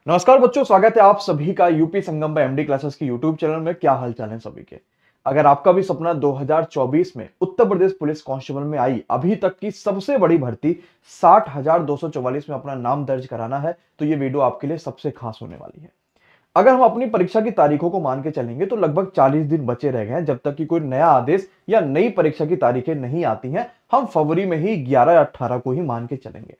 नमस्कार बच्चों, स्वागत है आप सभी का यूपी संगम बाय एमडी क्लासेस की यूट्यूब चैनल में। क्या हालचाल है सभी के। अगर आपका भी सपना 2024 में उत्तर प्रदेश पुलिस कांस्टेबल में आई अभी तक की सबसे बड़ी भर्ती 60,244 में अपना नाम दर्ज कराना है तो ये वीडियो आपके लिए सबसे खास होने वाली है। अगर हम अपनी परीक्षा की तारीखों को मान के चलेंगे तो लगभग 40 दिन बचे रह गए हैं जब तक कि कोई नया आदेश या नई परीक्षा की तारीखें नहीं आती हैं। हम फरवरी में ही 11 या 18 को ही मान के चलेंगे।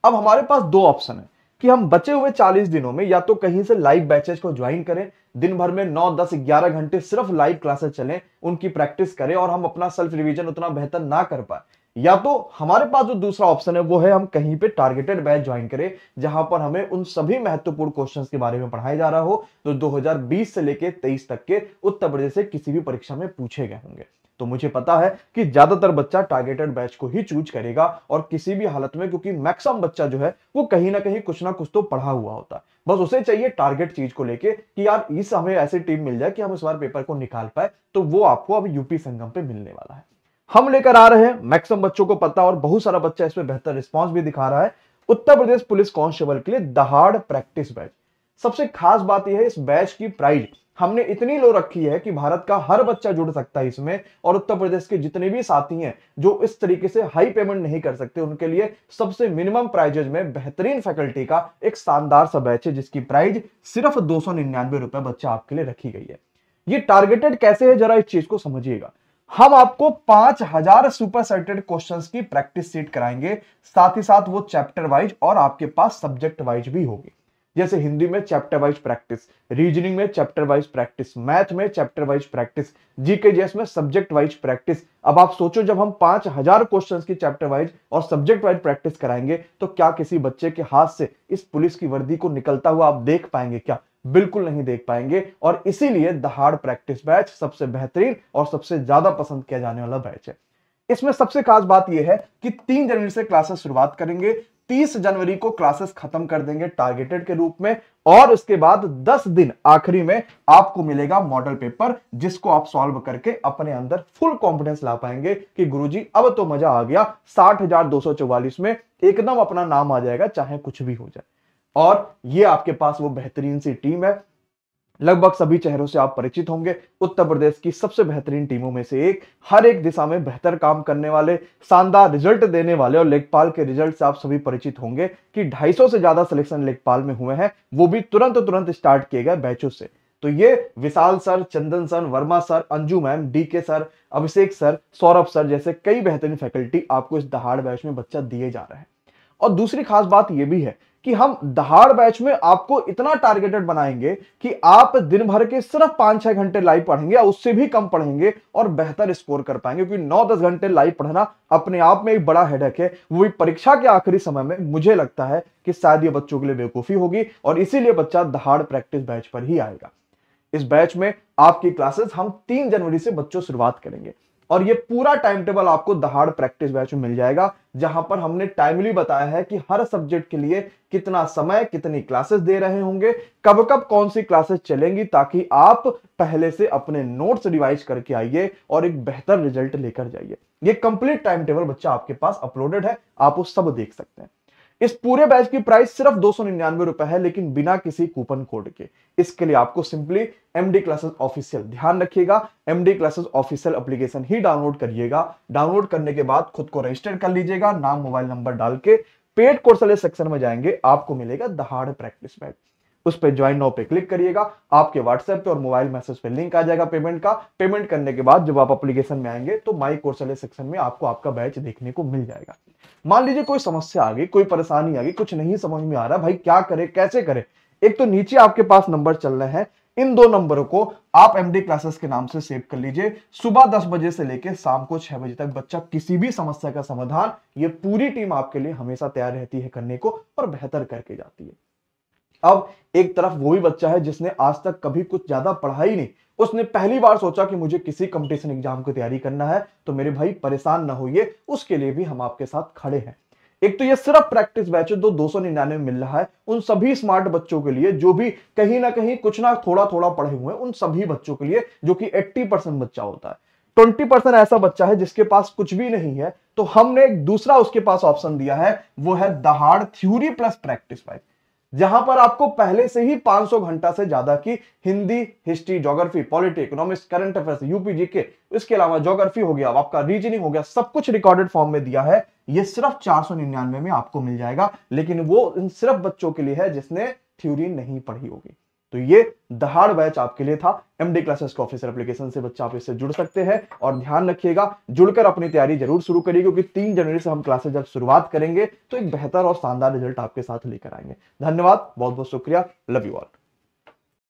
अब हमारे पास दो ऑप्शन है कि हम बचे हुए 40 दिनों में या तो कहीं से लाइव बैचेस को ज्वाइन करें, दिन भर में 9, 10, 11 घंटे सिर्फ लाइव क्लासेस चलें, उनकी प्रैक्टिस करें और हम अपना सेल्फ रिवीजन उतना बेहतर ना कर पाए, या तो हमारे पास जो दूसरा ऑप्शन है वो है हम कहीं पे टारगेटेड बैच ज्वाइन करें जहां पर हमें उन सभी महत्वपूर्ण क्वेश्चंस के बारे में पढ़ाया जा रहा हो जो 2020 से लेकर 23 तक के उत्तर प्रदेश से किसी भी परीक्षा में पूछे गए होंगे। तो मुझे पता है कि ज्यादातर बच्चा टारगेटेड बैच को ही चूज करेगा और किसी भी हालत में, क्योंकि मैक्सिमम बच्चा जो है वो कहीं ना कहीं कुछ ना कुछ तो पढ़ा हुआ होता है। बस उसे चाहिए टारगेट चीज को लेके कि यार इस हमें ऐसी टीम मिल जाए कि हम इस बार पेपर को निकाल पाए, तो वो आपको अब यूपी संगम पे मिलने वाला है। हम लेकर आ रहे हैं, मैक्सिमम बच्चों को पता और बहुत सारा बच्चा इसमें बेहतर रिस्पॉन्स भी दिखा रहा है, उत्तर प्रदेश पुलिस कांस्टेबल के लिए दहाड़ प्रैक्टिस बैच। सबसे खास बात यह है इस बैच की प्राइस हमने इतनी लो रखी है कि भारत का हर बच्चा जुड़ सकता है इसमें, और उत्तर प्रदेश के जितने भी साथी हैं जो इस तरीके से हाई पेमेंट नहीं कर सकते उनके लिए सबसे मिनिमम प्राइजेज में बेहतरीन फैकल्टी का एक शानदार सा बैच है जिसकी प्राइस सिर्फ 299 रुपए बच्चा आपके लिए रखी गई है। ये टारगेटेड कैसे है, जरा इस चीज को समझिएगा। हम आपको 5000 सुपर सेटेड क्वेश्चंस की प्रैक्टिस सीट कराएंगे, साथ ही साथ वो चैप्टर वाइज और आपके पास सब्जेक्ट वाइज भी होगी। जैसे हिंदी में चैप्टर वाइज प्रैक्टिस, रीजनिंग में चैप्टर वाइज प्रैक्टिस, मैथ में chapter wise practice, GK GS में सब्जेक्ट वाइज प्रैक्टिस। अब आप सोचो जब हम 5000 क्वेश्चंस की चैप्टर वाइज और सब्जेक्ट वाइज प्रैक्टिस कराएंगे तो क्या किसी बच्चे के हाथ से इस पुलिस की वर्दी को निकलता हुआ आप देख पाएंगे क्या? बिल्कुल नहीं देख पाएंगे। और इसीलिए दहाड़ प्रैक्टिस बैच सबसे बेहतरीन और सबसे ज्यादा पसंद किया जाने वाला बैच है। इसमें सबसे खास बात यह है कि 3 जनवरी से क्लासेस शुरुआत करेंगे, 30 जनवरी को क्लासेस खत्म कर देंगे टारगेटेड के रूप में, और उसके बाद 10 दिन आखिरी में आपको मिलेगा मॉडल पेपर जिसको आप सॉल्व करके अपने अंदर फुल कॉन्फिडेंस ला पाएंगे कि गुरुजी अब तो मजा आ गया, 60,244 में एकदम अपना नाम आ जाएगा चाहे कुछ भी हो जाए। और ये आपके पास वो बेहतरीन सी टीम है, लगभग सभी चेहरों से आप परिचित होंगे, उत्तर प्रदेश की सबसे बेहतरीन टीमों में से एक, हर एक दिशा में बेहतर काम करने वाले, शानदार रिजल्ट देने वाले, और लेखपाल के रिजल्ट से आप सभी परिचित होंगे कि 250 से ज्यादा सिलेक्शन लेखपाल में हुए हैं, वो भी तुरंत स्टार्ट किए गए बैचों से। तो ये Vishal sir, Chandan sir, Verma sir, Anju ma'am, DK sir, Abhishek sir, Saurabh sir जैसे कई बेहतरीन फैकल्टी आपको इस दहाड़ बैच में बच्चा दिए जा रहे हैं। और दूसरी खास बात यह भी है कि हम दहाड़ बैच में आपको इतना टारगेटेड बनाएंगे कि आप दिन भर के सिर्फ 5-6 घंटे लाइव पढ़ेंगे या उससे भी कम पढ़ेंगे और बेहतर स्कोर कर पाएंगे, क्योंकि 9-10 घंटे लाइव पढ़ना अपने आप में एक बड़ा हेडेक है, वो भी परीक्षा के आखिरी समय में। मुझे लगता है कि शायद ये बच्चों के लिए बेवकूफी होगी और इसीलिए बच्चा दहाड़ प्रैक्टिस बैच पर ही आएगा। इस बैच में आपकी क्लासेस हम 3 जनवरी से बच्चों शुरुआत करेंगे और ये पूरा टाइम टेबल आपको दहाड़ प्रैक्टिस बैच में मिल जाएगा, जहां पर हमने टाइमली बताया है कि हर सब्जेक्ट के लिए कितना समय, कितनी क्लासेस दे रहे होंगे, कब कब कौन सी क्लासेस चलेंगी, ताकि आप पहले से अपने नोट्स रिवाइज करके आइए और एक बेहतर रिजल्ट लेकर जाइए। ये कंप्लीट टाइम टेबल बच्चा आपके पास अपलोडेड है, आप वो सब देख सकते हैं। इस पूरे बैच की प्राइस सिर्फ 299 रुपए है, लेकिन बिना किसी कूपन कोड के। इसके लिए आपको सिंपली एमडी क्लासेस ऑफिशियल, ध्यान रखिएगा, एमडी क्लासेस ऑफिशियल एप्लीकेशन ही डाउनलोड करिएगा। डाउनलोड करने के बाद खुद को रजिस्टर कर लीजिएगा, नाम मोबाइल नंबर डाल के पेड कोर्स वाले सेक्शन में जाएंगे, आपको मिलेगा दहाड़ प्रैक्टिस बैच। उस पर ज्वाइन नाउ पे क्लिक करिएगा, आपके व्हाट्सएप पे और मोबाइल मैसेज पे लिंक आ जाएगा पेमेंट का। पेमेंट करने के बाद जब आप एप्लीकेशन में आएंगे तो माई कोर्स वाले सेक्शन में आपको आपका बैच देखने को मिल जाएगा। मान लीजिए कोई समस्या आ गई, कोई परेशानी आ गई, कुछ नहीं समझ में आ रहा, भाई क्या करे, कैसे करे, एक तो नीचे आपके पास नंबर चल रहे हैं, इन 2 नंबरों को आप एमडी क्लासेस के नाम से सेव कर लीजिए। सुबह 10 बजे से लेकर शाम को 6 बजे तक बच्चा किसी भी समस्या का समाधान, ये पूरी टीम आपके लिए हमेशा तैयार रहती है करने को और बेहतर करके जाती है। अब एक तरफ वो भी बच्चा है जिसने आज तक कभी कुछ ज्यादा पढ़ा ही नहीं, उसने पहली बार सोचा कि मुझे किसी कंपटीशन एग्जाम की तैयारी करना है, तो मेरे भाई परेशान ना होइए, उसके लिए भी हम आपके साथ खड़े हैं। एक तो ये सिर्फ प्रैक्टिस बैच है, 299 में मिल रहा है उन सभी स्मार्ट बच्चों के लिए जो भी कहीं ना कहीं कुछ ना थोड़ा थोड़ा पढ़े हुए हैं, उन सभी बच्चों के लिए, जो कि 80% बच्चा होता है। 20% ऐसा बच्चा है जिसके पास कुछ भी नहीं है, तो हमने एक दूसरा उसके पास ऑप्शन दिया है, वो है दहाड़ थ्योरी प्लस प्रैक्टिस बैच। जहां पर आपको पहले से ही 500 घंटा से ज्यादा की Hindi, history, geography, polity, economics, current affairs, UP GK, इसके अलावा ज्योग्राफी हो गया, आपका रीजनिंग हो गया, सब कुछ रिकॉर्डेड फॉर्म में दिया है। ये सिर्फ 499 में आपको मिल जाएगा, लेकिन वो इन सिर्फ बच्चों के लिए है जिसने थ्योरी नहीं पढ़ी होगी। तो ये दहाड़ बैच आपके लिए था। एमडी क्लासेस का ऑफिशियल एप्लीकेशन से बच्चा आप इससे जुड़ सकते हैं, और ध्यान रखिएगा जुड़कर अपनी तैयारी जरूर शुरू करिए, क्योंकि 3 जनवरी से हम क्लासेस जब शुरुआत करेंगे तो एक बेहतर और शानदार रिजल्ट आपके साथ लेकर आएंगे। धन्यवाद, बहुत बहुत शुक्रिया, लव यू ऑल।